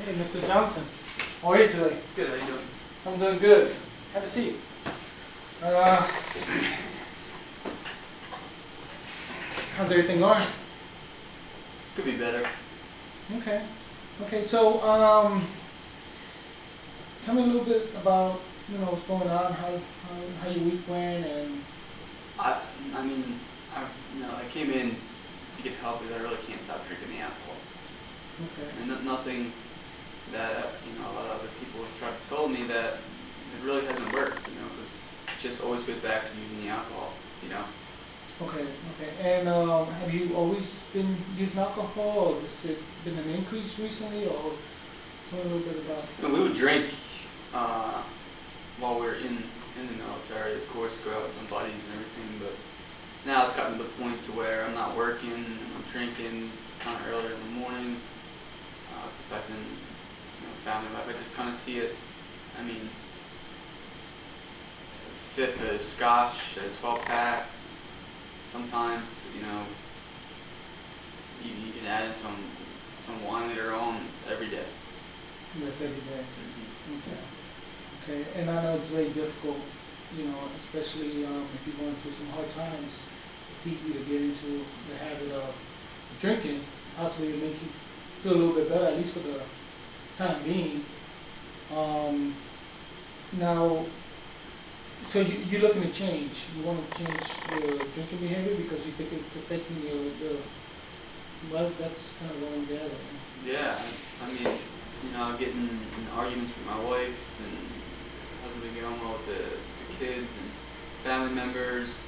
Hey, Mr. Johnson, how are you today? Good, how you doing? I'm doing good. Have a seat. How's everything going? Could be better. Okay. Okay, so, tell me a little bit about, what's going on, how your week went, and... I mean, I came in to get help because I really can't stop drinking the alcohol. Okay. And nothing that, a lot of other people have tried to tell me that it really hasn't worked, because it just always goes back to using the alcohol. Okay, okay. And, have you always been using alcohol, or has it been an increase recently, or tell me a little bit about... And we would drink, while we were in the military, of course, go out with some buddies and everything, but now it's gotten to the point to where I'm not working, and I'm drinking kind of earlier in the morning. It's affecting, family life. I just kind of see it. I mean, a fifth of scotch, a 12-pack. Sometimes, you can add in some wine later on every day. That's every day. Mm-hmm. Okay. Okay, and I know it's very difficult, especially if you're going through some hard times. It's easy to get into the habit of drinking. Possibly it makes you feel a little bit better, at least for the time being. Now, so you're looking to change. You want to change your drinking behavior because you think it's affecting your well, that's kind of what I'm gathering. Yeah, I mean, getting in arguments with my wife, and hasn't been going well with the kids and family members.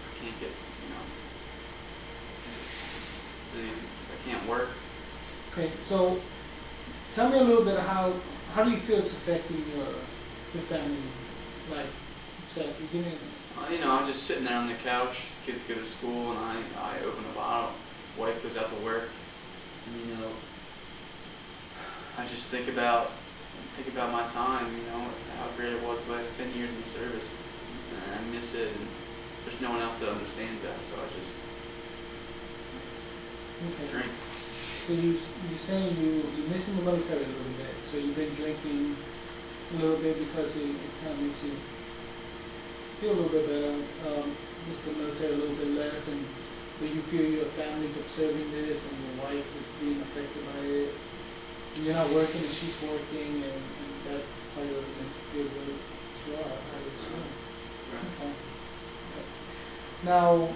I can't get, I can't work. Okay, so tell me a little bit how do you feel it's affecting your family life? So you give me. I'm just sitting there on the couch. Kids go to school, and I open a bottle. Wife goes out to work, and I just think about my time. How great it was the last 10 years in the service, and I miss it. And there's no one else that understands that, so I just drink. So you're saying you're missing the military a little bit. So you've been drinking a little bit because it kind of makes you feel a little bit better. Miss the military a little bit less, and but you feel your family's observing this, and your wife is being affected by it. And you're not working, and she's working, and that probably doesn't make you feel good as well. I would assume. Right. Okay. Okay. Now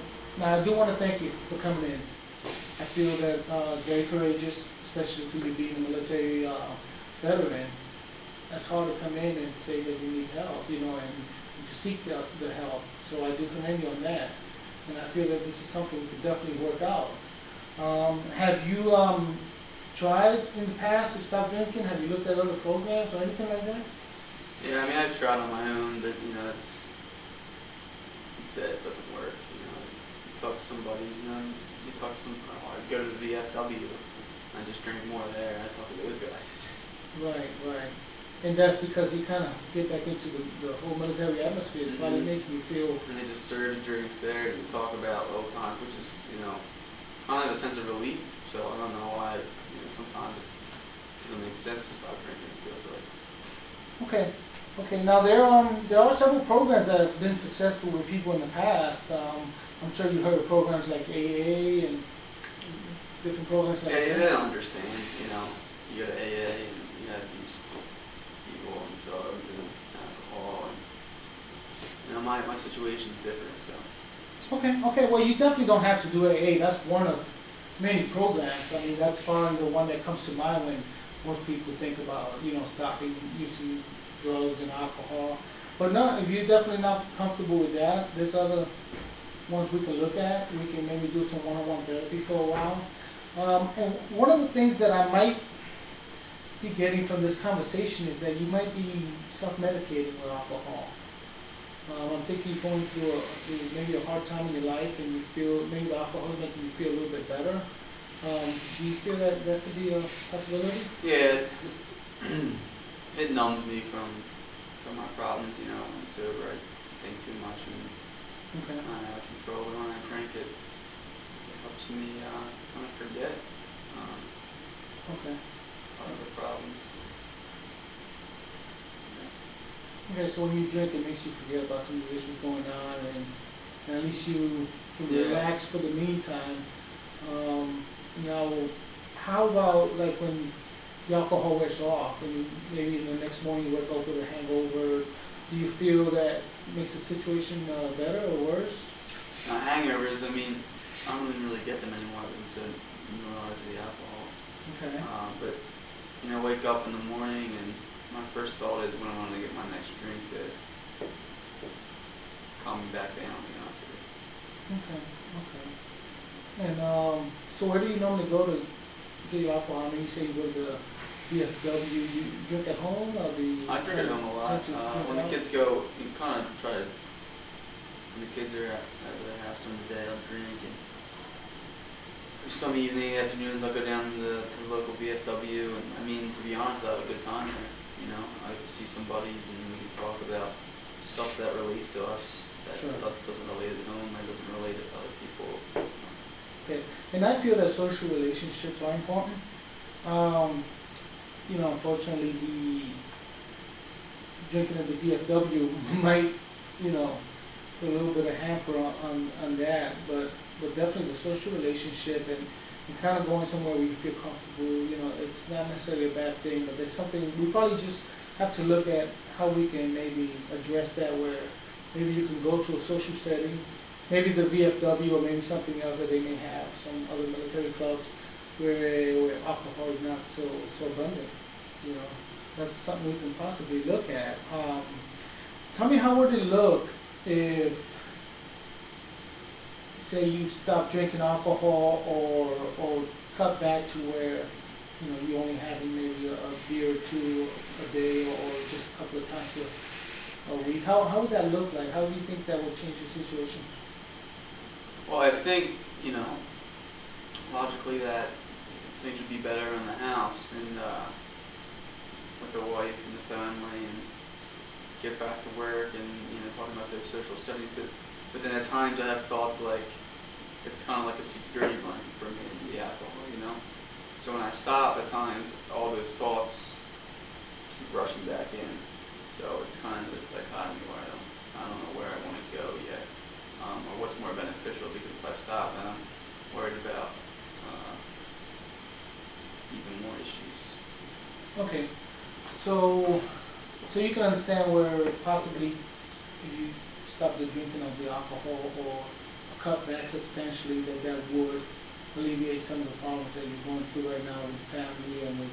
I do want to thank you for coming in. I feel that very courageous, especially for you being a military veteran. It's hard to come in and say that you need help, and to seek the help. So I do commend you on that, and I feel that this is something we could definitely work out. Have you tried in the past to stop drinking? Have you looked at other programs or anything like that? Yeah, I mean, I've tried on my own, but that doesn't work. You talk to some buddies, you talk to some. I go to the VFW. I just drink more there. I talk to those guys. Right, right. And that's because you kind of get back into the whole military atmosphere. It's probably making you feel. And they just serve the drinks there, and we talk about old times, which is, kind of a sense of relief. So I don't know why, sometimes it doesn't make sense to stop drinking. It feels like. Okay. Okay. Now there are several programs that have been successful with people in the past. I'm sure you heard of programs like AA and different programs like that. Yeah, they don't understand. You go to AA and you have these people on drugs and alcohol, and my situation is different. So. Okay. Okay. Well, you definitely don't have to do AA. That's one of many programs. I mean, that's probably the one that comes to mind when most people think about, stopping using drugs and alcohol. But no, if you're definitely not comfortable with that, there's other ones we can look at. We can maybe do some one-on-one therapy for a while. And one of the things that I might be getting from this conversation is that you might be self-medicating with alcohol. I'm thinking you're going through maybe a hard time in your life, and you feel maybe the alcohol is making you feel a little bit better. Do you feel that could be a possibility? Yeah, it numbs me from my problems. When I'm sober, I think too much and Okay. I'm out of control. But when I drink it helps me kind of forget Okay. other problems. Okay, so when you drink, it makes you forget about some of the issues going on, and at least you can Yeah. relax for the meantime. Now, how about like when the alcohol wears off, and maybe the next morning you wake up with a hangover? Do you feel that makes the situation better or worse? Hangovers, I mean, I don't even really get them anymore because of mineralize the alcohol. Okay. But wake up in the morning and my first thought is when I want to get my next drink to calm me back down. Okay. Okay. And so where do you normally go to get your alcohol? I mean, you say you go to the VFW. You drink at home, or do you I drink at home a lot. When the out? kids go, you kind of try to. When the kids are at their house during the day, I'll drink, and some evening, afternoons, I'll go down to the local VFW, and I mean, to be honest, I have a good time there. I get to see some buddies, and we can talk about stuff that relates to us. That Sure. stuff doesn't relate at home, or doesn't relate to other people. Okay. And I feel that social relationships are important. Um, unfortunately, the drinking at the VFW might, you know, put a little bit of hamper on that, but definitely the social relationship and kind of going somewhere where you feel comfortable, it's not necessarily a bad thing, but there's something, we probably just have to look at how we can maybe address that where maybe you can go to a social setting, maybe the VFW or maybe something else that they may have, some other military clubs where alcohol is not so abundant, you know. That's something we can possibly look at. Tell me how would it look if, say, you stop drinking alcohol or cut back to where you only having maybe a beer or two a day or just a couple of times a week. How would that look like? How do you think that would change the situation? Well, I think logically that things would be better in the house and with the wife and the family and get back to work and talking about those social settings. But then at times I have thoughts like it's kind of like a security blanket for me, the alcohol. So when I stop at times, all those thoughts keep rushing back in. So it's kind of this dichotomy where I don't know where I want to go yet, or what's more beneficial. Because if I stop, then I'm worried about even more issues. Okay, so you can understand where possibly if you stop the drinking of the alcohol or cut back substantially, that would alleviate some of the problems that you're going through right now with family and with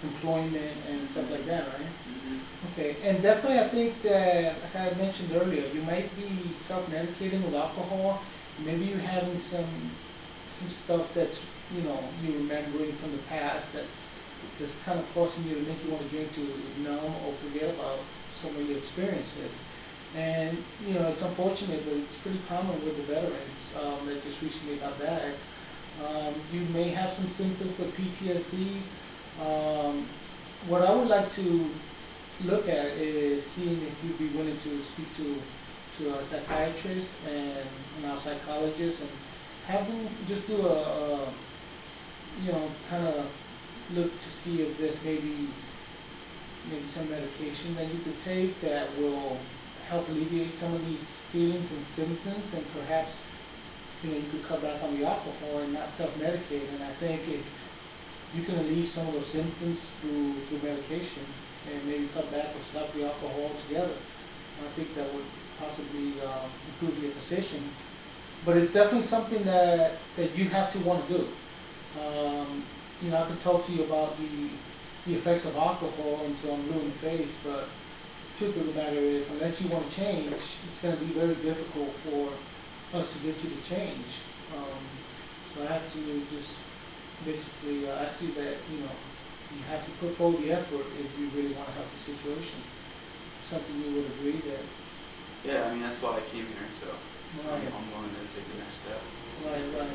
employment and stuff like that, right? Mm-hmm. Okay, and definitely I think that, like I mentioned earlier, you might be self-medicating with alcohol. Maybe you're having some stuff that's, you're remembering from the past that's kind of causing you to make you want to drink to numb or forget about some of your experiences. And, it's unfortunate, but it's pretty common with the veterans that just recently got back. You may have some symptoms of PTSD. Um, what I would like to look at is seeing if you'd be willing to speak to a psychiatrist and our psychologist and have them just do kind of look to see if there's maybe some medication that you could take that will help alleviate some of these feelings and symptoms, and perhaps you could cut back on the alcohol and not self-medicate. And I think if you can alleviate some of those symptoms through medication and maybe cut back or stop the alcohol altogether, I think that would possibly improve your position. But it's definitely something that you have to want to do. Um, I could talk to you about the effects of alcohol until I'm blue in the face, but the truth of the matter is, unless you want to change, it's going to be very difficult for us to get you to change. Um, so I have to just basically ask you that, you have to put forward the effort if you really want to help the situation. Something you would agree that. Yeah, I mean that's why I came here. So Right. I'm willing to take the next step. Right, right.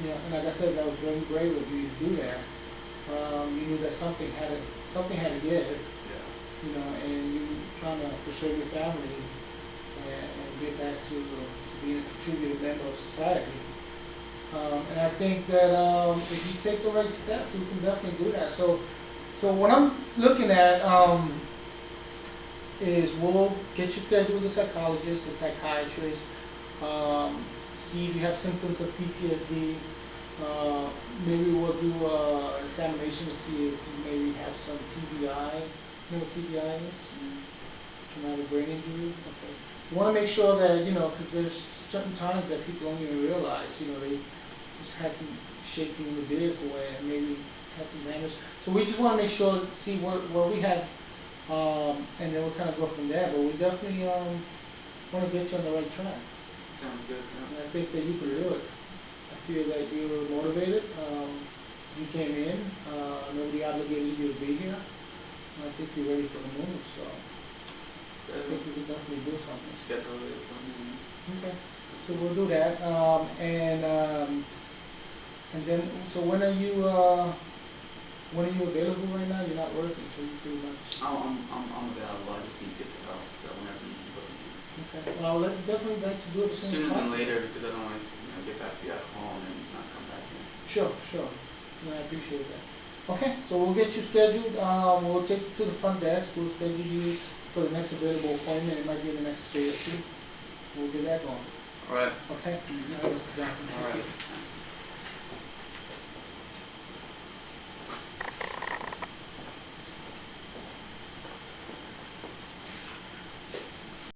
Yeah, and like I said, that was very brave of you to do that. You knew that something had to give, Yeah. and you trying to preserve your family and get back to being a contributing member of society. And I think that if you take the right steps, you can definitely do that. So what I'm looking at, is we'll get you scheduled with a psychologist, a psychiatrist, see if you have symptoms of PTSD. Maybe we'll do an examination to see if you maybe have some TBI. You know what TBI is? Traumatic brain injury. Okay. You want to make sure that, because there's certain times that people don't even realize, they just had some shaking in the vehicle and maybe had some damage. So we just want to make sure, see what we have, and then we'll kind of go from there. But we definitely want to get you on the right track. Sounds good. And Yeah. I think that you can do it. I feel that you were motivated. You came in. Nobody obligated you to be here. And I think you're ready for the move. So I think we can definitely do something. Schedule it for me. Okay. So we'll do that. And then, so when are you available right now? You're not working, so you pretty much. I'm available. I just need to get the help. So whenever you can book me. Okay. Well, let's definitely like to do it as soon as Sooner than possible. later because I don't want to get back to you at home and not come back here. Sure, sure. No, I appreciate that. Okay, so we'll get you scheduled. We'll take you to the front desk. We'll schedule you for the next available appointment. It might be in the next day or two. We'll get that going. All right. Okay? Mm-hmm. All right, Mr. Johnson. All Thank right. you. Thanks.